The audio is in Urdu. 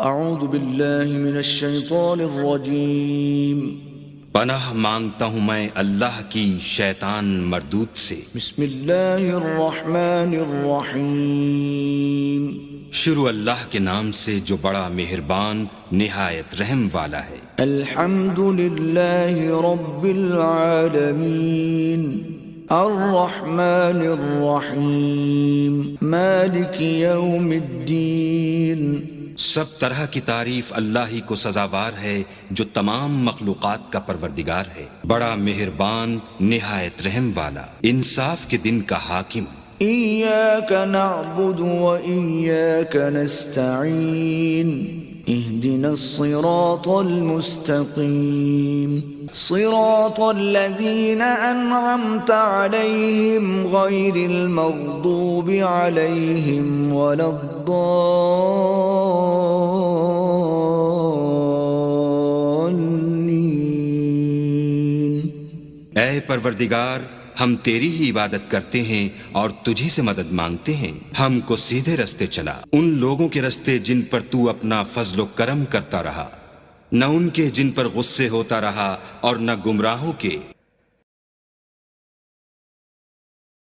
اعوذ باللہ من الشیطان الرجیم پناہ مانگتا ہوں میں اللہ کی شیطان مردود سے۔ بسم اللہ الرحمن الرحیم شروع اللہ کے نام سے جو بڑا مہربان نہایت رحم والا ہے۔ الحمد للہ رب العالمین الرحمن الرحیم مالک یوم الدین۔ سب طرح کی تعریف اللہ ہی کو سزاوار ہے جو تمام مخلوقات کا پروردگار ہے، بڑا مہربان نہایت رحم والا، انصاف کے دن کا حاکم۔ ایاک نعبد و ایاک نستعین اہدنا الصراط المستقیم صراط الذین انعمت علیہم غیر المغضوب علیہم ولا الضالین۔ اے پروردگار، ہم تیری ہی عبادت کرتے ہیں اور تجھی سے مدد مانگتے ہیں، ہم کو سیدھے رستے چلا، ان لوگوں کے رستے جن پر تو اپنا فضل و کرم کرتا رہا، نہ ان کے جن پر غصے ہوتا رہا، اور نہ گمراہوں کے